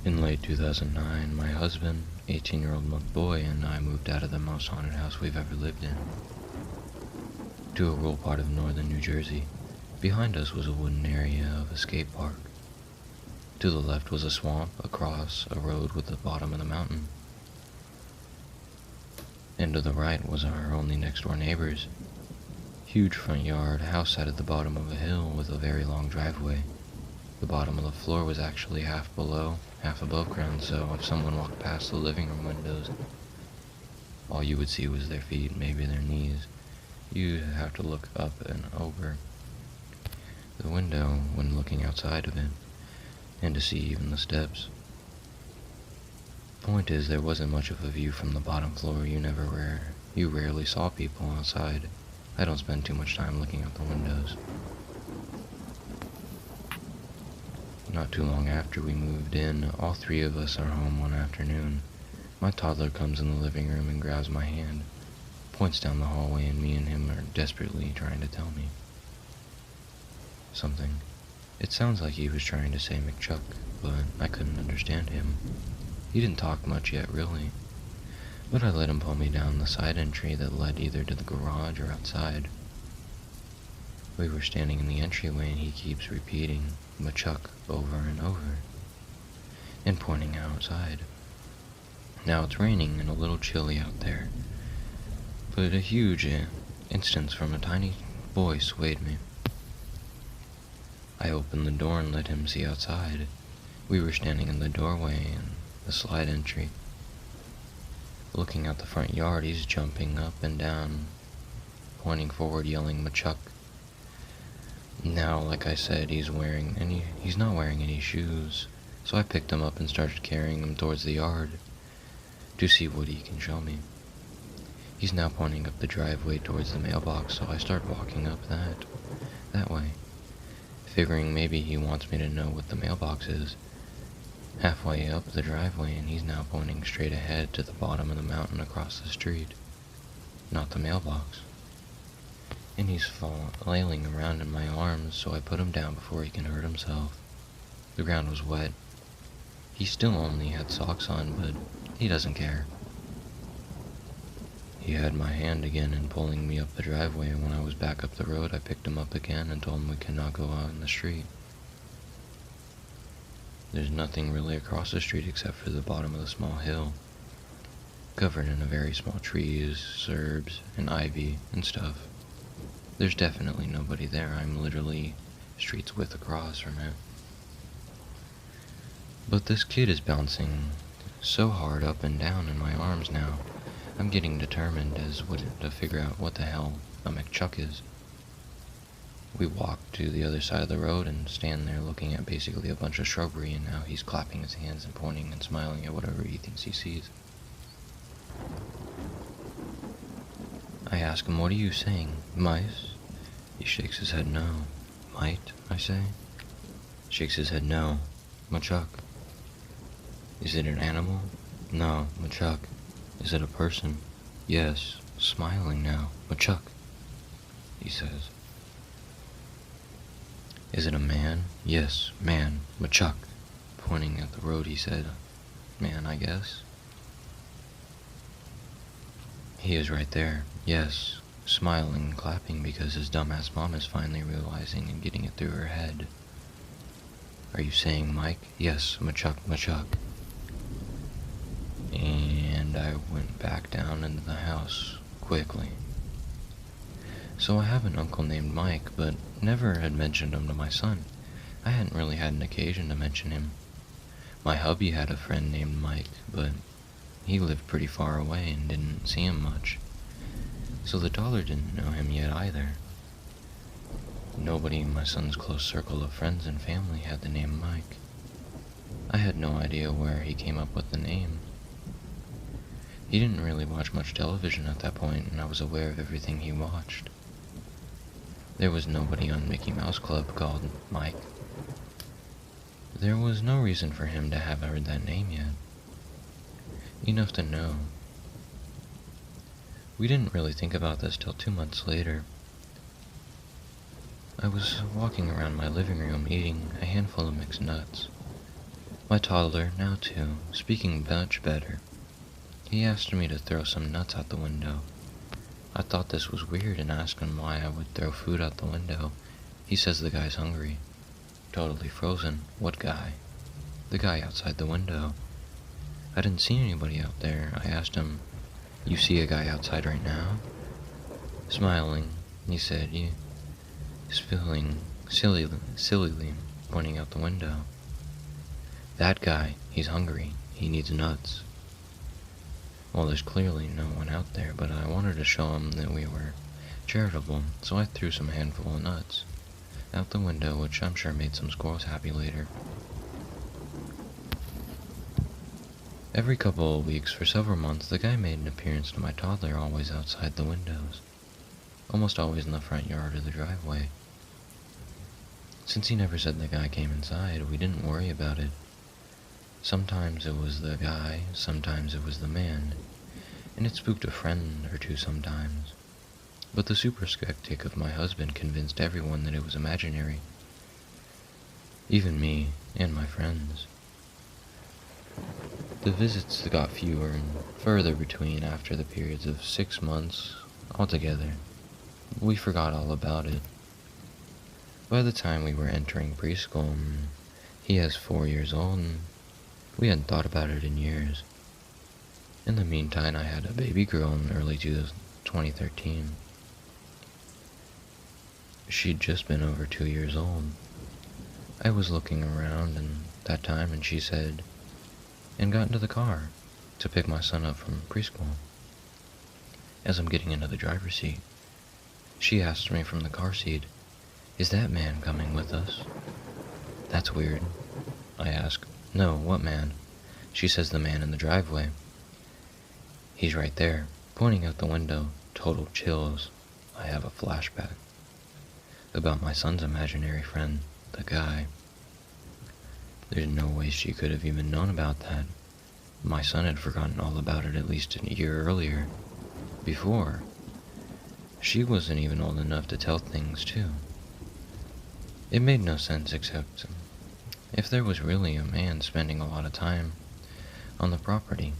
In late 2009, my husband, 18-year-old month boy, and I moved out of the most haunted house we've ever lived in, to a rural part of northern New Jersey. Behind us was a wooden area of a skate park. To the left was a swamp, across a road with the bottom of the mountain. And to the right was our only next-door neighbors. Huge front yard, house sat at the bottom of a hill with a very long driveway. The bottom of the floor was actually half below, half above ground, so if someone walked past the living room windows, all you would see was their feet, maybe their knees. You'd have to look up and over the window when looking outside of it, and to see even the steps. Point is, there wasn't much of a view from the bottom floor. You rarely saw people outside. I don't spend too much time looking out the windows. Not too long after we moved in, all three of us are home one afternoon. My toddler comes in the living room and grabs my hand, points down the hallway, and me and him are desperately trying to tell me something. It sounds like he was trying to say McChuck, but I couldn't understand him. He didn't talk much yet, really, but I let him pull me down the side entry that led either to the garage or outside. We were standing in the entryway and he keeps repeating McChuck over and over, and pointing outside. Now it's raining and a little chilly out there, but a huge instance from a tiny boy swayed me. I opened the door and let him see outside. We were standing in the doorway and the slide entry. Looking out the front yard, he's jumping up and down, pointing forward, yelling McChuck. Now, like I said, he's not wearing any shoes, so I picked him up and started carrying him towards the yard to see what he can show me. He's now pointing up the driveway towards the mailbox, so I start walking up that way, figuring maybe he wants me to know what the mailbox is. Halfway up the driveway, and he's now pointing straight ahead to the bottom of the mountain across the street, not the mailbox. And he's flailing around in my arms, so I put him down before he can hurt himself. The ground was wet. He still only had socks on, but he doesn't care. He had my hand again and pulling me up the driveway, and when I was back up the road, I picked him up again and told him we could not go out in the street. There's nothing really across the street except for the bottom of the small hill, covered in a very small trees, herbs, and ivy and stuff. There's definitely nobody there. I'm literally streets width across from it. But this kid is bouncing so hard up and down in my arms now. I'm getting determined to figure out what the hell a McChuck is. We walk to the other side of the road and stand there looking at basically a bunch of shrubbery, and now he's clapping his hands and pointing and smiling at whatever he thinks he sees. I ask him, "What are you saying? Mice?" He shakes his head, "No." "Might?" I say. Shakes his head, "No. McChuck." "Is it an animal?" "No, McChuck." "Is it a person?" "Yes." Smiling now. "McChuck," he says. "Is it a man?" "Yes, man. McChuck." Pointing at the road, he said, "Man, I guess." "He is right there." "Yes." Smiling and clapping because his dumbass mom is finally realizing and getting it through her head. "Are you saying Mike?" "Yes, McChuck, McChuck." And I went back down into the house quickly. So I have an uncle named Mike, but never had mentioned him to my son. I hadn't really had an occasion to mention him. My hubby had a friend named Mike, but he lived pretty far away and didn't see him much. So the daughter didn't know him yet either. Nobody in my son's close circle of friends and family had the name Mike. I had no idea where he came up with the name. He didn't really watch much television at that point, and I was aware of everything he watched. There was nobody on Mickey Mouse Club called Mike. There was no reason for him to have heard that name yet. Enough to know. We didn't really think about this till 2 months later. I was walking around my living room eating a handful of mixed nuts. My toddler, now 2, speaking much better. He asked me to throw some nuts out the window. I thought this was weird and asked him why I would throw food out the window. He says the guy's hungry. Totally frozen. What guy? The guy outside the window. I didn't see anybody out there. I asked him, "You see a guy outside right now?" Smiling, he said, "You," spilling sillily, pointing out the window. "That guy, he's hungry. He needs nuts." Well, there's clearly no one out there, but I wanted to show him that we were charitable, so I threw some handful of nuts out the window, which I'm sure made some squirrels happy later. Every couple of weeks for several months, the guy made an appearance to my toddler, always outside the windows, almost always in the front yard or the driveway. Since he never said the guy came inside, we didn't worry about it. Sometimes it was the guy, sometimes it was the man, and it spooked a friend or two sometimes. But the super skeptic of my husband convinced everyone that it was imaginary, even me and my friends. The visits got fewer and further between after the periods of 6 months altogether. We forgot all about it. By the time we were entering preschool, he is 4 years old, and we hadn't thought about it in years. In the meantime, I had a baby girl in early 2013. She'd just been over 2 years old. I was looking around that time, and she said, and got into the car to pick my son up from preschool. As I'm getting into the driver's seat, she asked me from the car seat, "Is that man coming with us?" "That's weird," I asked. "No, what man?" She says, "The man in the driveway. He's right there," pointing out the window. Total chills. I have a flashback about my son's imaginary friend, the guy. There's no way she could have even known about that. My son had forgotten all about it at least a year earlier. Before. She wasn't even old enough to tell things, too. It made no sense except if there was really a man spending a lot of time on the property.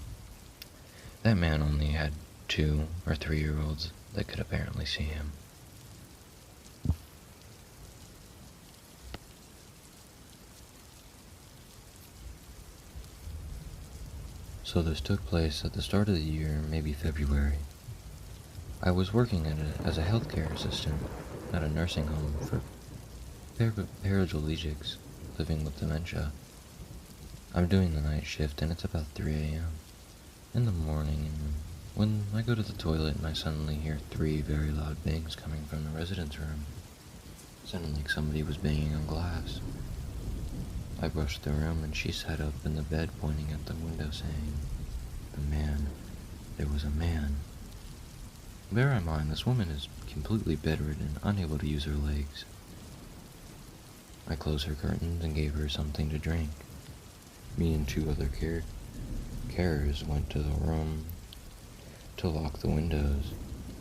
That man only had 2 or 3-year-olds that could apparently see him. So this took place at the start of the year, maybe February. I was working as a healthcare assistant at a nursing home for paraplegics living with dementia. I'm doing the night shift, and it's about 3 a.m. in the morning, and when I go to the toilet, I suddenly hear 3 very loud bangs coming from the residence room. It sounded like somebody was banging on glass. I rushed the room, and she sat up in the bed pointing at the window saying, there was a man. Bear in mind, this woman is completely bedridden, unable to use her legs. I closed her curtains and gave her something to drink. Me and 2 other carers went to the room to lock the windows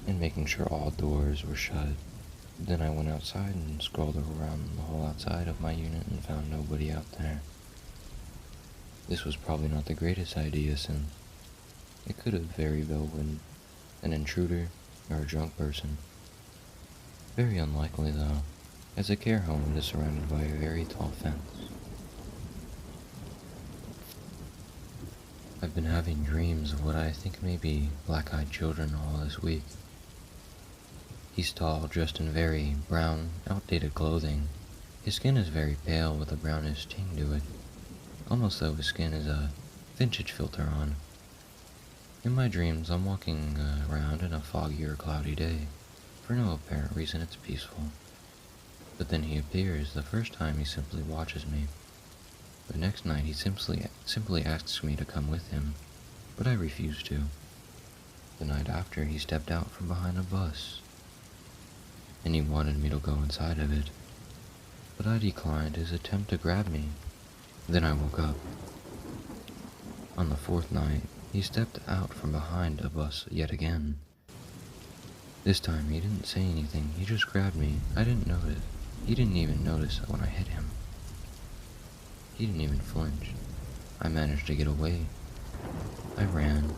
and making sure all doors were shut. Then I went outside and scrolled around the whole outside of my unit and found nobody out there. This was probably not the greatest idea, since it could have very well been an intruder or a drunk person. Very unlikely, though, as a care home is surrounded by a very tall fence. I've been having dreams of what I think may be black-eyed children all this week. He's tall, dressed in very brown, outdated clothing. His skin is very pale with a brownish tinge to it, almost though his skin is a vintage filter on. In my dreams, I'm walking around in a foggy or cloudy day. For no apparent reason, it's peaceful. But then he appears. The first time he simply watches me. The next night he simply asks me to come with him, but I refuse to. The night after, he stepped out from behind a bus, and he wanted me to go inside of it, but I declined his attempt to grab me. Then I woke up. On the 4th night, he stepped out from behind a bus yet again. This time he didn't say anything, he just grabbed me. I didn't notice. He didn't even notice when I hit him. He didn't even flinch. I managed to get away. I ran.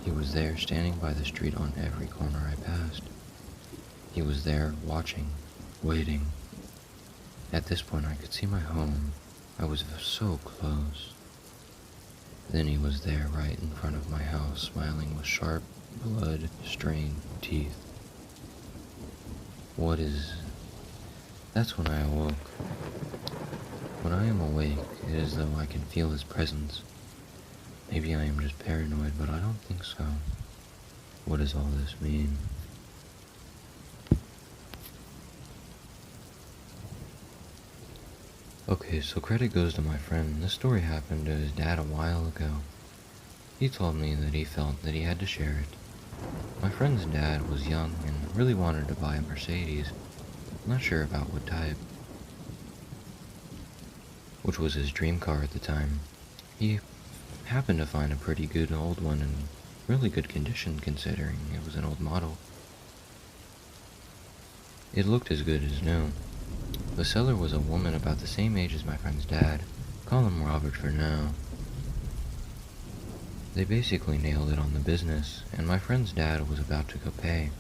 He was there, standing by the street on every corner I passed. He was there, watching, waiting. At this point, I could see my home. I was so close. Then he was there, right in front of my house, smiling with sharp, blood-stained teeth. That's when I awoke. When I am awake, it is as though I can feel his presence. Maybe I am just paranoid, but I don't think so. What does all this mean? Okay, so credit goes to my friend. This story happened to his dad a while ago. He told me that he felt that he had to share it. My friend's dad was young and really wanted to buy a Mercedes. Not sure about what type, which was his dream car at the time. He happened to find a pretty good old one in really good condition considering it was an old model. It looked as good as new. The seller was a woman about the same age as my friend's dad. Call him Robert for now. They basically nailed it on the business, and my friend's dad was about to go pay.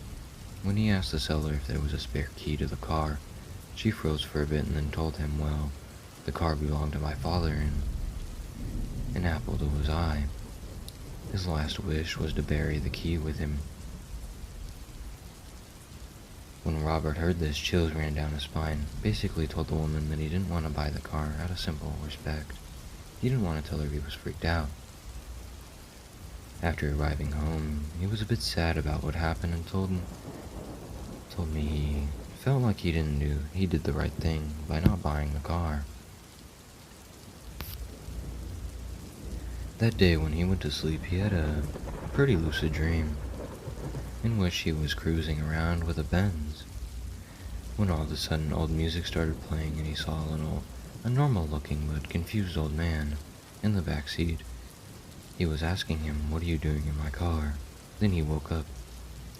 When he asked the seller if there was a spare key to the car, she froze for a bit and then told him, well, the car belonged to my father and an apple to his eye. His last wish was to bury the key with him. When Robert heard this, chills ran down his spine. Basically told the woman that he didn't want to buy the car out of simple respect. He didn't want to tell her he was freaked out. After arriving home, he was a bit sad about what happened and told me he felt like he did the right thing by not buying the car. That day when he went to sleep, he had a pretty lucid dream in which he was cruising around with a Benz, when all of a sudden old music started playing and he saw a normal-looking but confused old man in the back seat. He was asking him, "What are you doing in my car?" Then he woke up.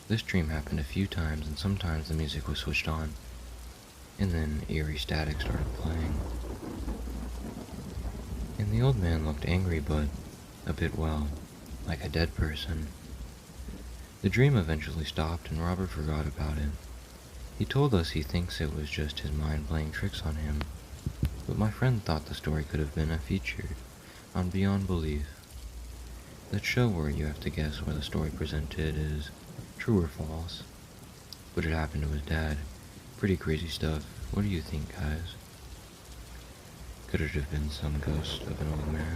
This dream happened a few times, and sometimes the music was switched on, and then eerie static started playing. And the old man looked angry, but a bit, well, like a dead person. The dream eventually stopped, and Robert forgot about it. He told us he thinks it was just his mind playing tricks on him, but my friend thought the story could have been a feature on Beyond Belief, that show where you have to guess where the story presented is true or false. But it happened to his dad. Pretty crazy stuff. What do you think, guys? Could it have been some ghost of an old man?